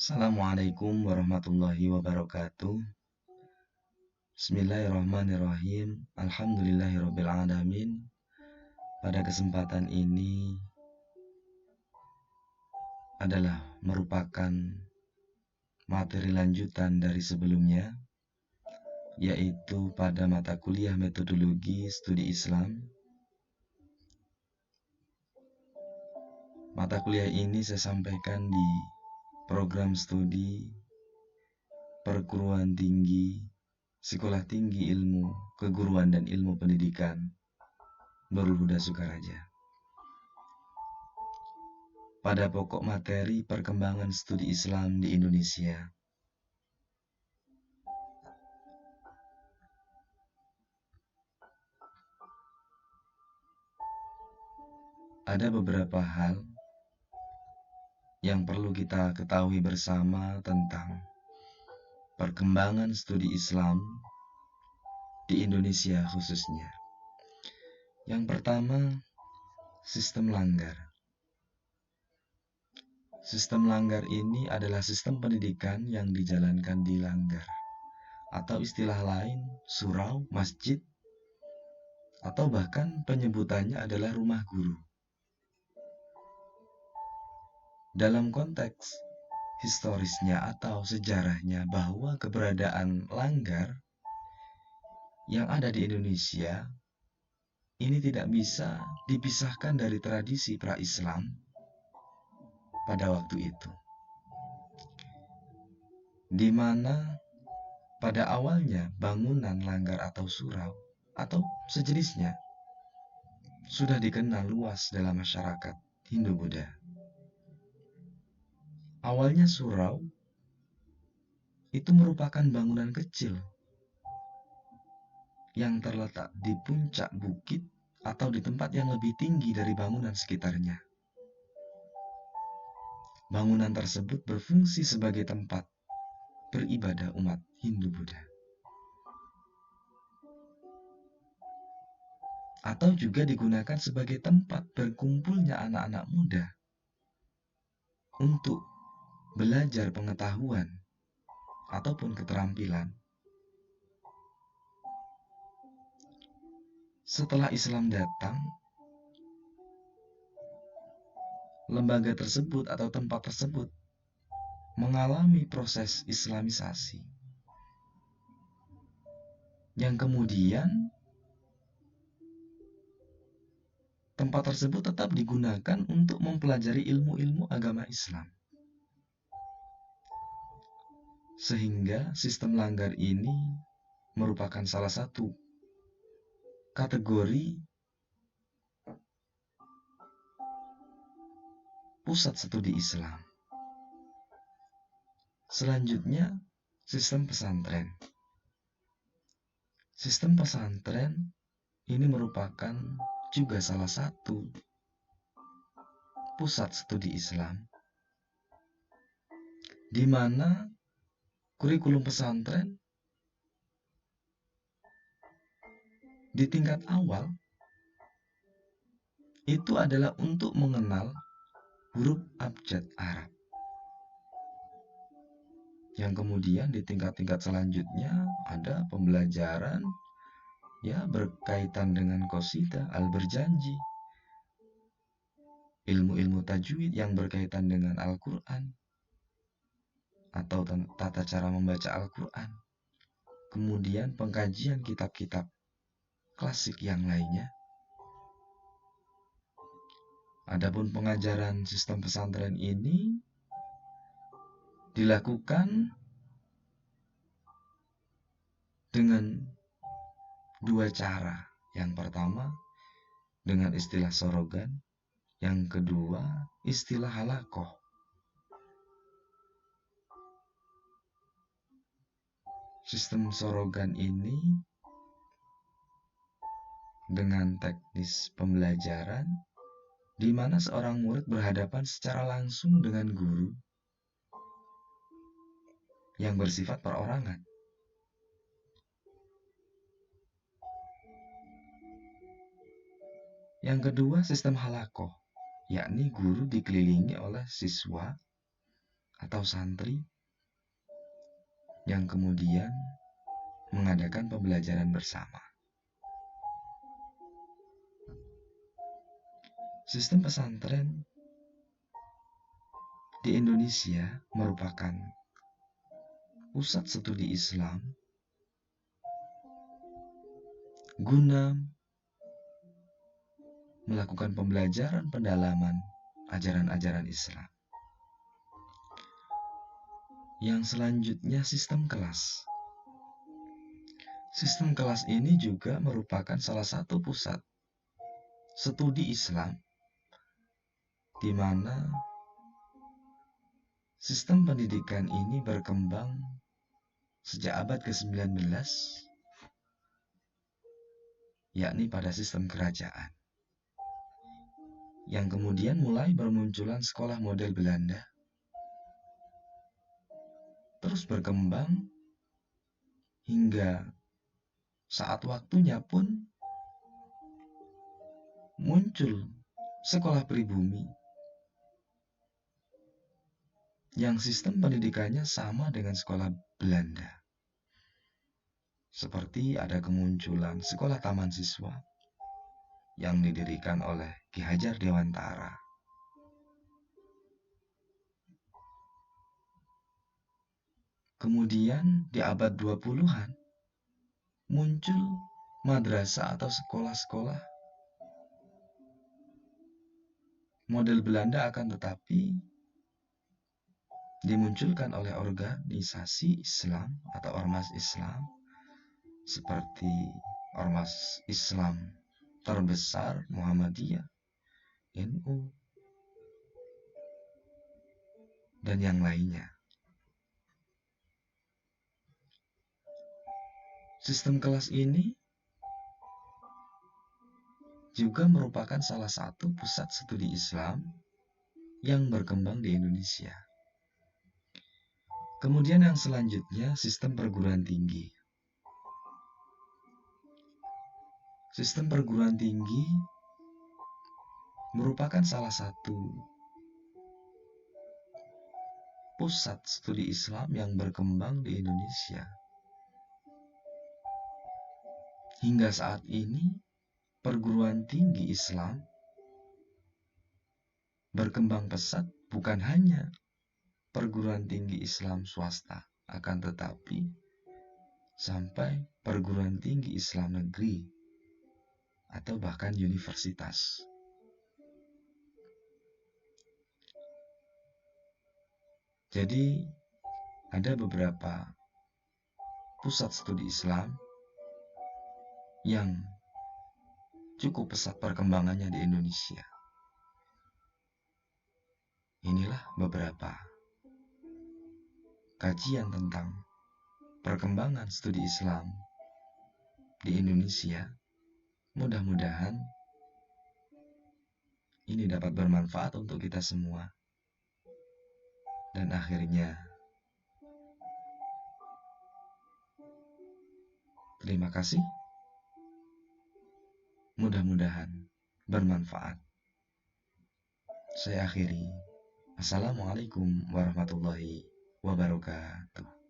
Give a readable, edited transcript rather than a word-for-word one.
Assalamualaikum warahmatullahi wabarakatuh. Bismillahirrahmanirrahim. Alhamdulillahirrabbilalamin. Pada kesempatan ini adalah merupakan materi lanjutan dari sebelumnya, yaitu pada mata kuliah metodologi studi Islam. Mata kuliah ini saya sampaikan di program studi perguruan tinggi, Sekolah Tinggi Ilmu Keguruan dan Ilmu Pendidikan Nurul Huda Sukaraja. Pada pokok materi perkembangan studi Islam di Indonesia. Ada beberapa hal yang perlu kita ketahui bersama tentang perkembangan studi Islam di Indonesia khususnya. Yang pertama, sistem langgar. Sistem langgar ini adalah sistem pendidikan yang dijalankan di langgar, atau istilah lain surau, masjid, atau bahkan penyebutannya adalah rumah guru. Dalam konteks historisnya atau sejarahnya bahwa keberadaan langgar yang ada di Indonesia ini tidak bisa dipisahkan dari tradisi pra-Islam pada waktu itu, di mana pada awalnya bangunan langgar atau surau atau sejenisnya sudah dikenal luas dalam masyarakat Hindu-Buddha. Awalnya surau itu merupakan bangunan kecil yang terletak di puncak bukit atau di tempat yang lebih tinggi dari bangunan sekitarnya. Bangunan tersebut berfungsi sebagai tempat beribadah umat Hindu-Buddha. Atau juga digunakan sebagai tempat berkumpulnya anak-anak muda untuk belajar pengetahuan ataupun keterampilan. Setelah Islam datang, lembaga tersebut atau tempat tersebut mengalami proses islamisasi yang kemudian tempat tersebut tetap digunakan untuk mempelajari ilmu-ilmu agama Islam. Sehingga sistem langgar ini merupakan salah satu kategori pusat studi Islam. Selanjutnya, sistem pesantren. Sistem pesantren ini merupakan juga salah satu pusat studi Islam, di mana kurikulum pesantren di tingkat awal itu adalah untuk mengenal huruf abjad Arab. Yang kemudian di tingkat-tingkat selanjutnya ada pembelajaran berkaitan dengan qasidah, al-berjanji, ilmu-ilmu tajwid yang berkaitan dengan Al-Quran atau tata cara membaca Al-Quran. Kemudian pengkajian kitab-kitab klasik yang lainnya. Adapun pengajaran sistem pesantren ini dilakukan dengan dua cara. Yang pertama dengan istilah sorogan, yang kedua istilah halakoh. Sistem sorogan ini dengan teknis pembelajaran di mana seorang murid berhadapan secara langsung dengan guru yang bersifat perorangan. Yang kedua sistem halakoh, yakni guru dikelilingi oleh siswa atau santri yang kemudian mengadakan pembelajaran bersama. Sistem pesantren di Indonesia merupakan pusat studi Islam guna melakukan pembelajaran pendalaman ajaran-ajaran Islam. Yang selanjutnya sistem kelas. Sistem kelas ini juga merupakan salah satu pusat studi Islam di mana sistem pendidikan ini berkembang sejak abad ke-19, yakni pada sistem kerajaan, yang kemudian mulai bermunculan sekolah model Belanda, terus berkembang hingga saat waktunya pun muncul sekolah pribumi yang sistem pendidikannya sama dengan sekolah Belanda. Seperti ada kemunculan sekolah taman siswa yang didirikan oleh Ki Hajar Dewantara. Kemudian di abad 20-an muncul madrasah atau sekolah-sekolah model Belanda, akan tetapi dimunculkan oleh organisasi Islam atau ormas Islam seperti ormas Islam terbesar Muhammadiyah, NU, dan yang lainnya. Sistem kelas ini juga merupakan salah satu pusat studi Islam yang berkembang di Indonesia. Kemudian yang selanjutnya sistem perguruan tinggi. Sistem perguruan tinggi merupakan salah satu pusat studi Islam yang berkembang di Indonesia. Hingga saat ini, perguruan tinggi Islam berkembang pesat, bukan hanya perguruan tinggi Islam swasta, akan tetapi sampai perguruan tinggi Islam negeri atau bahkan universitas. Jadi ada beberapa pusat studi Islam yang cukup pesat perkembangannya di Indonesia. Inilah beberapa kajian tentang perkembangan studi Islam di Indonesia. Mudah-mudahan ini dapat bermanfaat untuk kita semua. Dan akhirnya, terima kasih. Mudah-mudahan bermanfaat. Saya akhiri. Assalamualaikum warahmatullahi wabarakatuh.